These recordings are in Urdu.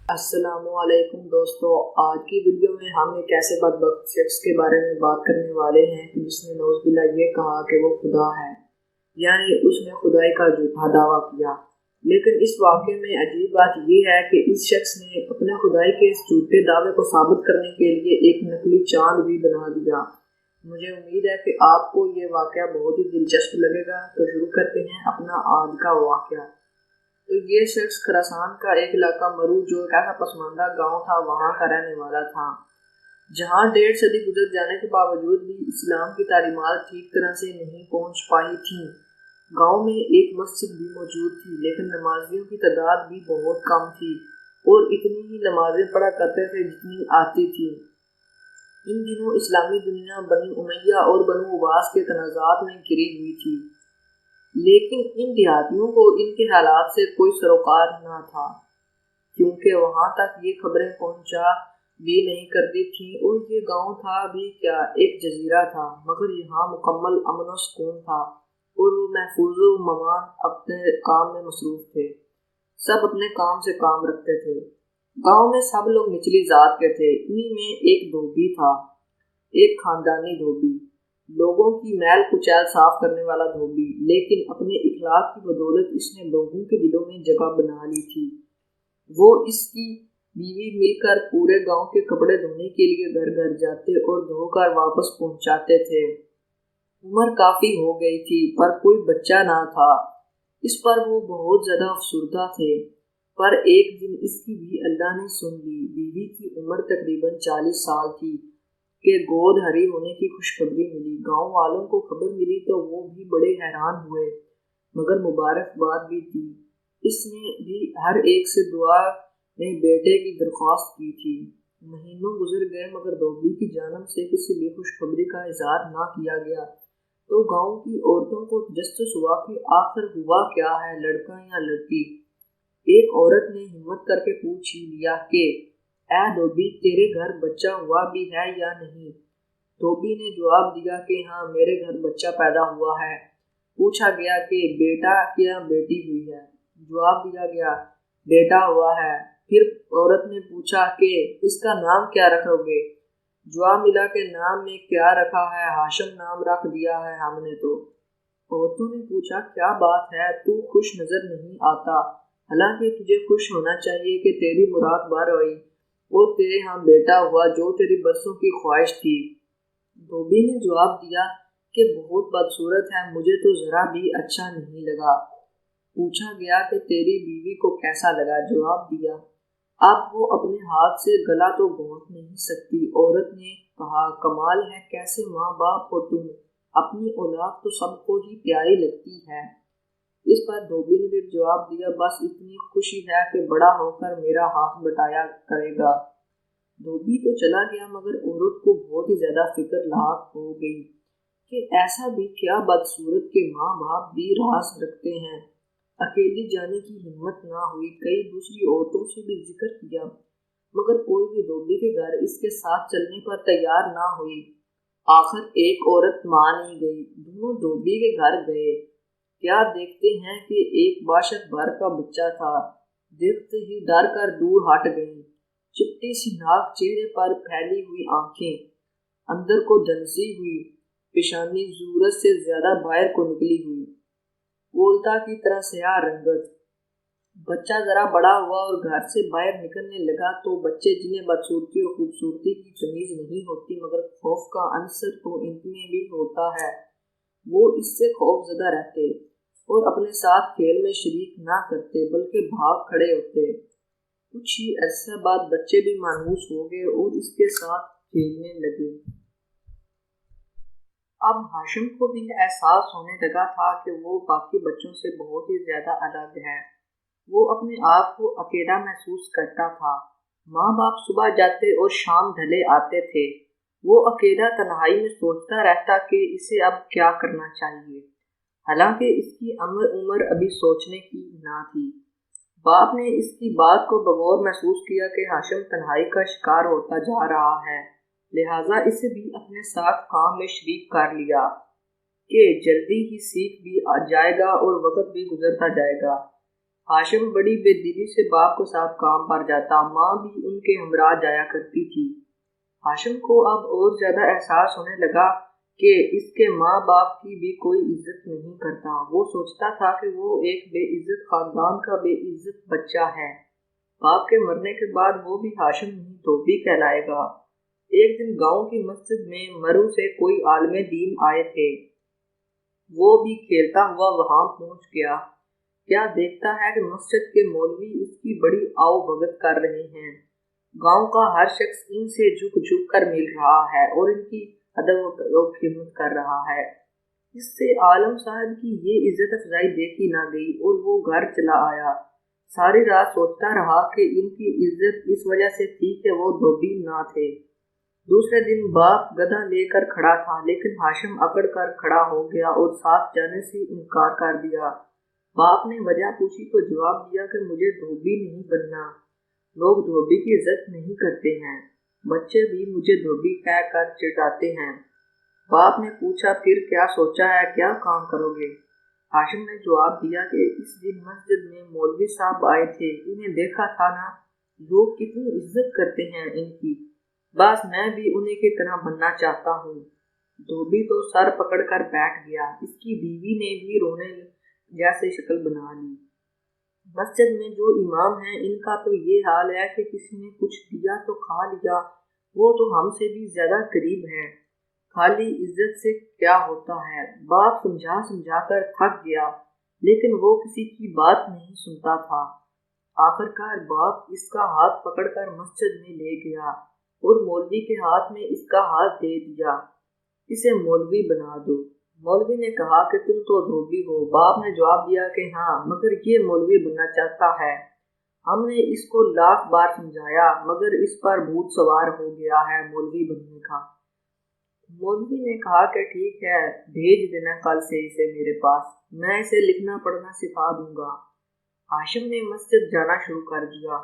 السلام علیکم دوستو، آج کی ویڈیو میں ہم ایک ایسے بدبخت شخص کے بارے میں بات کرنے والے ہیں کہ جس نے نعوذ باللہ یہ کہا کہ وہ خدا ہے، یعنی اس نے خدائی کا جھوٹا دعویٰ کیا۔ لیکن اس واقعے میں عجیب بات یہ ہے کہ اس شخص نے اپنے خدائی کے اس جھوٹے دعوے کو ثابت کرنے کے لیے ایک نقلی چاند بھی بنا دیا۔ مجھے امید ہے کہ آپ کو یہ واقعہ بہت ہی دلچسپ لگے گا، تو شروع کرتے ہیں اپنا آج کا واقعہ۔ تو یہ شخص خراسان کا ایک علاقہ مرو جو ایک ایسا پسماندہ گاؤں تھا، وہاں کا رہنے والا تھا، جہاں 1.5 صدی گزر جانے کے باوجود بھی اسلام کی تعلیمات ٹھیک طرح سے نہیں پہنچ پائی تھیں۔ گاؤں میں ایک مسجد بھی موجود تھی، لیکن نمازیوں کی تعداد بھی بہت کم تھی اور اتنی ہی نمازیں پڑھا کرتے تھے جتنی آتی تھی۔ ان دنوں اسلامی دنیا بنی امیہ اور بنو عباس کے تنازعات میں گھری ہوئی تھی، لیکن ان دیہاتیوں کو ان کے حالات سے کوئی سروکار نہ تھا، کیونکہ وہاں تک یہ خبریں پہنچا بھی نہیں کرتی تھیں، اور یہ گاؤں تھا بھی کیا، ایک جزیرہ تھا، مگر یہاں مکمل امن و سکون تھا اور وہ محفوظ و ممان اپنے کام میں مصروف تھے۔ سب اپنے کام سے کام رکھتے تھے۔ گاؤں میں سب لوگ نچلی ذات کے تھے، انہی میں ایک دھوبی تھا، ایک خاندانی دھوبی، لوگوں کی میل کچیل صاف کرنے والا دھوبی، لیکن اپنے اخلاق کی بدولت اس نے لوگوں کے دلوں میں جگہ بنا لی تھی۔ وہ اس کی بیوی مل کر پورے گاؤں کے کپڑے دھونے کے لیے گھر گھر جاتے اور دھو کر واپس پہنچاتے تھے۔ عمر کافی ہو گئی تھی پر کوئی بچہ نہ تھا، اس پر وہ بہت زیادہ افسردہ تھے۔ پر ایک دن اس کی بھی اللہ نے سن لی۔ بیوی کی عمر تقریباً 40 سال تھی کہ گود ہری ہونے کی خوشخبری ملی۔ گاؤں والوں کو خبر ملی تو وہ بھی بڑے حیران ہوئے، مگر مبارکباد بھی دی۔ اس نے بھی ہر ایک سے دعا میں بیٹے کی درخواست کی تھی۔ مہینوں گزر گئے مگر دھوبی کی جانب سے کسی بھی خوشخبری کا اظہار نہ کیا گیا، تو گاؤں کی عورتوں کو تجسس ہوا کہ آخر ہوا کیا ہے، لڑکا یا لڑکی۔ ایک عورت نے ہمت کر کے پوچھ ہی لیا کہ اے دھوبی، تیرے گھر بچہ ہوا بھی ہے یا نہیں؟ دھوبی نے جواب دیا کہ ہاں، میرے گھر بچہ پیدا ہوا ہے۔ پوچھا گیا کہ بیٹا یا بیٹی ہوئی ہے؟ جواب دیا گیا بیٹا ہوا ہے۔ پھر عورت نے پوچھا کہ اس کا نام کیا رکھو گے؟ جواب ملا کہ نام میں کیا رکھا ہے، ہاشم نام رکھ دیا ہے ہم نے تو۔ عورتوں نے پوچھا کیا بات ہے، تو خوش نظر نہیں آتا، حالانکہ تجھے خوش ہونا چاہیے کہ تیری مراد بار ہوئی اور تیرے ہاں بیٹا ہوا جو تیری برسوں کی خواہش تھی۔ دھوبی نے جواب دیا کہ بہت بدصورت ہے، مجھے تو ذرا بھی اچھا نہیں لگا۔ پوچھا گیا کہ تیری بیوی کو کیسا لگا؟ جواب دیا اب وہ اپنے ہاتھ سے گلا تو گھونٹ نہیں سکتی۔ عورت نے کہا کمال ہے، کیسے ماں باپ ہو تم، اپنی اولاد تو سب کو ہی پیاری لگتی ہے۔ اس پر دھوبی نے پھر جواب دیا بس اتنی خوشی ہے کہ بڑا ہو کر میرا ہاتھ بٹایا کرے گا۔ دھوبی تو چلا گیا مگر عورت کو بہت ہی زیادہ فکر لاحق ہو گئی کہ ایسا بھی کیا بدصورت کے ماں باپ بھی راز رکھتے ہیں۔ اکیلی جانے کی ہمت نہ ہوئی، کئی دوسری عورتوں سے بھی ذکر کیا، مگر کوئی بھی دھوبی کے گھر اس کے ساتھ چلنے پر تیار نہ ہوئی۔ آخر ایک عورت مان ہی گئی، دونوں دھوبی کے گھر گئے۔ کیا دیکھتے ہیں کہ ایک باشد بھر کا بچہ تھا، دیکھتے ہی ڈر کر دور ہٹ گئیں۔ چپٹی سی ناک، چہرے پر پھیلی ہوئی آنکھیں، اندر کو دھنسی ہوئی پیشانی، ضرورت سے زیادہ باہر کو نکلی ہوئی، گولتا کی طرح سیاہ رنگت۔ بچہ ذرا بڑا ہوا اور گھر سے باہر نکلنے لگا تو بچے جنہیں بدصورتی اور خوبصورتی کی تمیز نہیں ہوتی مگر خوف کا عنصر تو ان میں بھی ہوتا ہے، وہ اس سے خوف زدہ رہتے اور اپنے ساتھ کھیل میں شریک نہ کرتے بلکہ بھاگ کھڑے ہوتے۔ کچھ ہی عرصہ بعد بچے بھی مانوس ہو گئے اور اس کے ساتھ کھیلنے لگے۔ اب ہاشم کو بھی احساس ہونے لگا تھا کہ وہ باقی بچوں سے بہت ہی زیادہ الگ ہے۔ وہ اپنے آپ کو اکیلا محسوس کرتا تھا۔ ماں باپ صبح جاتے اور شام ڈھلے آتے تھے، وہ اکیلا تنہائی میں سوچتا رہتا کہ اسے اب کیا کرنا چاہیے، حالانکہ اس کی عمر ابھی سوچنے کی نہ تھی۔ باپ نے اس کی بات کو بغور محسوس کیا کہ ہاشم تنہائی کا شکار ہوتا جا رہا ہے، لہٰذا اسے بھی اپنے ساتھ کام میں شریک کر لیا کہ جلدی ہی سیکھ بھی جائے گا اور وقت بھی گزرتا جائے گا۔ ہاشم بڑی بے دلی سے باپ کے ساتھ کام پر جاتا، ماں بھی ان کے ہمراہ جایا کرتی تھی۔ ہاشم کو اب اور زیادہ احساس ہونے لگا کہ اس کے ماں باپ کی بھی کوئی عزت نہیں کرتا۔ وہ سوچتا تھا کہ وہ ایک بے عزت خاندان کا بے عزت بچہ ہے۔ باپ کے مرنے کے بعد وہ بھی ہاشم نہیں دھوبی کہلائے گا۔ ایک دن گاؤں کی مسجد میں مرو سے کوئی عالم دین آئے تھے۔ وہ بھی کھیلتا ہوا وہاں پہنچ گیا۔ کیا دیکھتا ہے کہ مسجد کے مولوی اس کی بڑی آؤ بھگت کر رہے ہیں۔ گاؤں کا ہر شخص ان سے جھک جھک کر مل رہا ہے اور ان کی ادب و خدمت کر رہا ہے۔ اس سے عالم صاحب کی یہ عزت افزائی دیکھی نہ گئی اور وہ گھر چلا آیا۔ ساری رات سوچتا رہا کہ ان کی عزت اس وجہ سے تھی کہ وہ دھوبی نہ تھے۔ دوسرے دن باپ گدھا لے کر کھڑا تھا، لیکن ہاشم اکڑ کر کھڑا ہو گیا اور ساتھ جانے سے انکار کر دیا۔ باپ نے وجہ پوچھی تو جواب دیا کہ مجھے دھوبی نہیں بننا، لوگ دھوبی کی عزت نہیں کرتے ہیں، بچے بھی مجھے دھوبی کہہ کر چڑھاتے ہیں۔ باپ نے پوچھا پھر کیا سوچا ہے، کیا کام کرو گے؟ ہاشم نے جواب دیا کہ اس دن مسجد میں مولوی صاحب آئے تھے، انہیں دیکھا تھا نا، لوگ کتنی عزت کرتے ہیں ان کی، بس میں بھی انہیں کی طرح بننا چاہتا ہوں۔ دھوبی تو سر پکڑ کر بیٹھ گیا۔ اس کی بیوی نے بھی رونے جیسے شکل بنا لی۔ مسجد میں جو امام ہیں ان کا تو یہ حال ہے کہ کسی نے کچھ دیا تو کھا لیا، وہ تو ہم سے بھی زیادہ قریب ہیں، خالی عزت سے کیا ہوتا ہے۔ باپ سمجھا سمجھا کر تھک گیا، لیکن وہ کسی کی بات نہیں سنتا تھا۔ آخر کار باپ اس کا ہاتھ پکڑ کر مسجد میں لے گیا اور مولوی کے ہاتھ میں اس کا ہاتھ دے دیا، اسے مولوی بنا دو۔ مولوی نے کہا کہ تم تو دھوبی ہو۔ باپ نے جواب دیا کہ ہاں، مگر یہ مولوی بننا چاہتا ہے۔ ہم نے اس کو لاکھ بار سمجھایا، مگر اس پر بھوت سوار ہو گیا ہے مولوی بننے کا۔ مولوی نے کہا کہ ٹھیک ہے، بھیج دینا کل سے اسے میرے پاس، میں اسے لکھنا پڑھنا سکھا دوں گا۔ ہاشم نے مسجد جانا شروع کر دیا۔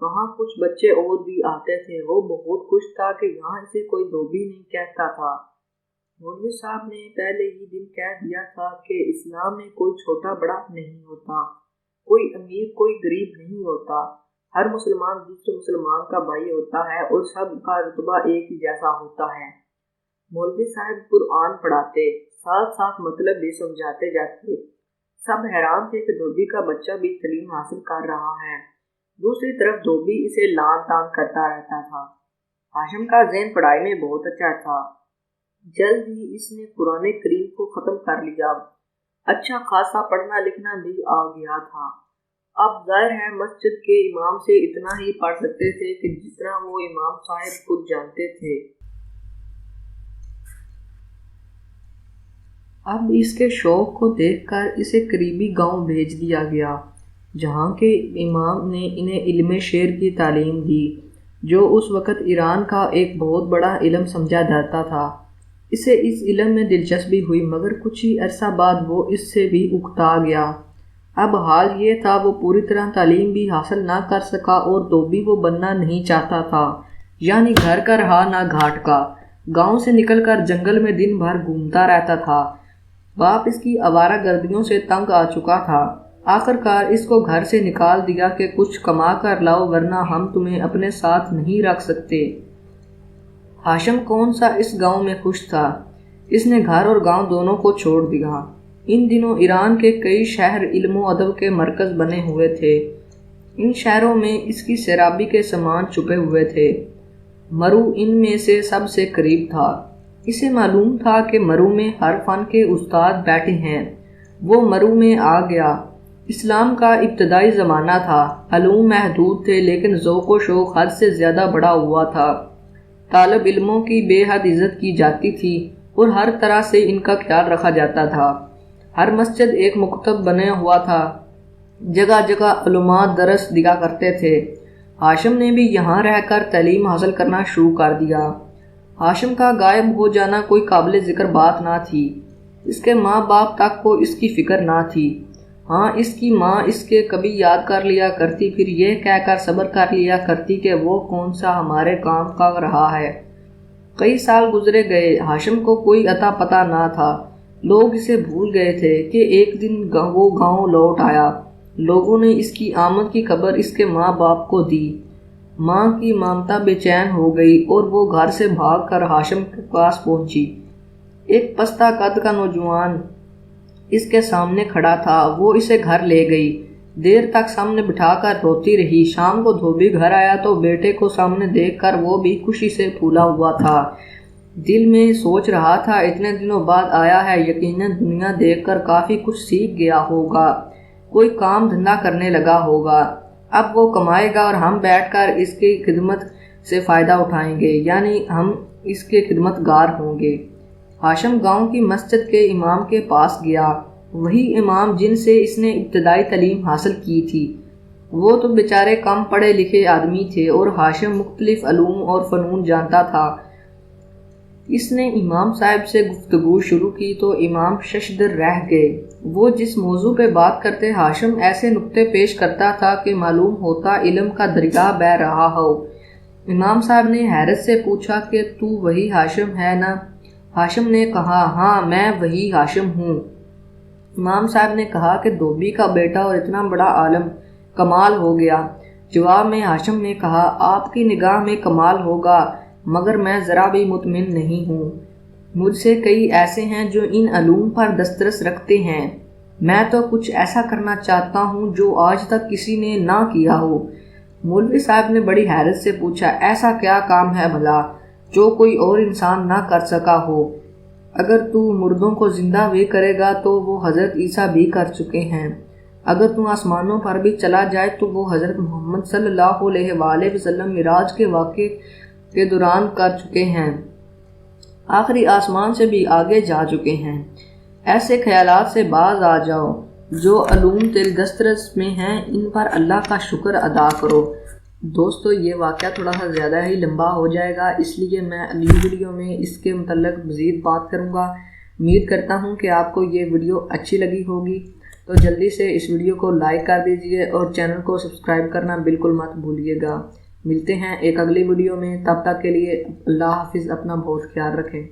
وہاں کچھ بچے اور بھی آتے تھے۔ وہ بہت خوش تھا کہ یہاں اسے کوئی دھوبی نہیں کہتا تھا۔ مولوی صاحب نے پہلے ہی دن کہہ دیا تھا کہ اسلام میں کوئی چھوٹا بڑا نہیں ہوتا، کوئی امیر کوئی غریب نہیں ہوتا، ہر مسلمان دوسرے مسلمان کا بھائی ہوتا ہے اور سب کا رتبہ ایک ہی جیسا ہوتا ہے۔ مولوی صاحب قرآن پڑھاتے، ساتھ ساتھ مطلب بھی سمجھاتے جاتے۔ سب حیران تھے کہ دھوبی کا بچہ بھی تعلیم حاصل کر رہا ہے۔ دوسری طرف دھوبی اسے لان تان کرتا رہتا تھا۔ ہاشم کا ذہن پڑھائی میں بہت اچھا تھا۔ جلد ہی اس نے قرآن کریم کو ختم کر لیا۔ اچھا خاصا پڑھنا لکھنا بھی آ گیا تھا۔ اب ظاہر ہے مسجد کے امام سے اتنا ہی پڑھ سکتے تھے کہ جتنا وہ امام صاحب خود جانتے تھے۔ اب اس کے شوق کو دیکھ کر اسے قریبی گاؤں بھیج دیا گیا، جہاں کے امام نے انہیں علم شعر کی تعلیم دی، جو اس وقت ایران کا ایک بہت بڑا علم سمجھا جاتا تھا۔ اسے اس علم میں دلچسپی ہوئی، مگر کچھ ہی عرصہ بعد وہ اس سے بھی اکتا گیا۔ اب حال یہ تھا وہ پوری طرح تعلیم بھی حاصل نہ کر سکا اور دھوبی وہ بننا نہیں چاہتا تھا، یعنی گھر کا رہا نہ گھاٹ کا۔ گاؤں سے نکل کر جنگل میں دن بھر گھومتا رہتا تھا۔ باپ اس کی آوارہ گردیوں سے تنگ آ چکا تھا۔ آخر کار اس کو گھر سے نکال دیا کہ کچھ کما کر لاؤ ورنہ ہم تمہیں اپنے ساتھ نہیں رکھ سکتے۔ ہاشم کون سا اس گاؤں میں خوش تھا۔ اس نے گھر اور گاؤں دونوں کو چھوڑ دیا۔ ان دنوں ایران کے کئی شہر علم و ادب کے مرکز بنے ہوئے تھے۔ ان شہروں میں اس کی سیرابی کے سامان چھپے ہوئے تھے۔ مرو ان میں سے سب سے قریب تھا۔ اسے معلوم تھا کہ مرو میں ہر فن کے استاد بیٹھے ہیں۔ وہ مرو میں آ گیا۔ اسلام کا ابتدائی زمانہ تھا، علوم محدود تھے، لیکن ذوق و شوق حد سے زیادہ بڑھا ہوا تھا۔ طالب علموں کی بے حد عزت کی جاتی تھی اور ہر طرح سے ان کا خیال رکھا جاتا تھا۔ ہر مسجد ایک مکتب بنا ہوا تھا، جگہ جگہ علماء درس دیا کرتے تھے۔ ہاشم نے بھی یہاں رہ کر تعلیم حاصل کرنا شروع کر دیا۔ ہاشم کا غائب ہو جانا کوئی قابل ذکر بات نہ تھی۔ اس کے ماں باپ تک کو اس کی فکر نہ تھی۔ ہاں، اس کی ماں اس کے کبھی یاد کر لیا کرتی، پھر یہ کہہ کر صبر کر لیا کرتی کہ وہ کون سا ہمارے کام کا رہا ہے۔ کئی سال گزرے گئے، ہاشم کو کوئی اتا پتہ نہ تھا۔ لوگ اسے بھول گئے تھے کہ ایک دن وہ گاؤں لوٹ آیا۔ لوگوں نے اس کی آمد کی خبر اس کے ماں باپ کو دی۔ ماں کی ممتا بے چین ہو گئی اور وہ گھر سے بھاگ کر ہاشم کے پاس پہنچی۔ ایک پستہ قد کا نوجوان اس کے سامنے کھڑا تھا۔ وہ اسے گھر لے گئی، دیر تک سامنے بٹھا کر روتی رہی۔ شام کو دھوبی گھر آیا تو بیٹے کو سامنے دیکھ کر وہ بھی خوشی سے پھولا ہوا تھا۔ دل میں سوچ رہا تھا اتنے دنوں بعد آیا ہے، یقیناً دنیا دیکھ کر کافی کچھ سیکھ گیا ہوگا، کوئی کام دھندا کرنے لگا ہوگا۔ اب وہ کمائے گا اور ہم بیٹھ کر اس کی خدمت سے فائدہ اٹھائیں گے، یعنی ہم اس کے خدمت گار ہوں گے۔ ہاشم گاؤں کی مسجد کے امام کے پاس گیا، وہی امام جن سے اس نے ابتدائی تعلیم حاصل کی تھی۔ وہ تو بیچارے کم پڑھے لکھے آدمی تھے اور ہاشم مختلف علوم اور فنون جانتا تھا۔ اس نے امام صاحب سے گفتگو شروع کی تو امام ششدر رہ گئے۔ وہ جس موضوع پہ بات کرتے ہاشم ایسے نکتے پیش کرتا تھا کہ معلوم ہوتا علم کا دریا بہہ رہا ہو۔ امام صاحب نے حیرت سے پوچھا کہ تو وہی ہاشم ہے نا؟ ہاشم نے کہا ہاں میں وہی ہاشم ہوں۔ امام صاحب نے کہا کہ دھوبی کا بیٹا اور اتنا بڑا عالم، کمال ہو گیا۔ جواب میں ہاشم نے کہا آپ کی نگاہ میں کمال ہوگا، مگر میں ذرا بھی مطمئن نہیں ہوں۔ مجھ سے کئی ایسے ہیں جو ان علوم پر دسترس رکھتے ہیں، میں تو کچھ ایسا کرنا چاہتا ہوں جو آج تک کسی نے نہ کیا ہو۔ مولوی صاحب نے بڑی حیرت سے پوچھا ایسا کیا کام ہے بھلا جو کوئی اور انسان نہ کر سکا ہو؟ اگر تو مردوں کو زندہ بھی کرے گا تو وہ حضرت عیسیٰ بھی کر چکے ہیں، اگر تو آسمانوں پر بھی چلا جائے تو وہ حضرت محمد صلی اللہ علیہ وآلہ وسلم معراج کے واقعے کے دوران کر چکے ہیں، آخری آسمان سے بھی آگے جا چکے ہیں۔ ایسے خیالات سے باز آ جاؤ، جو علوم تیرے دسترس میں ہیں ان پر اللہ کا شکر ادا کرو۔ دوستو یہ واقعہ تھوڑا سا زیادہ ہی لمبا ہو جائے گا، اس لیے میں اگلی ویڈیو میں اس کے متعلق مزید بات کروں گا۔ امید کرتا ہوں کہ آپ کو یہ ویڈیو اچھی لگی ہوگی، تو جلدی سے اس ویڈیو کو لائک کر دیجئے اور چینل کو سبسکرائب کرنا بالکل مت بھولیے گا۔ ملتے ہیں ایک اگلی ویڈیو میں، تب تک کے لیے اللہ حافظ، اپنا بہت خیال رکھیں۔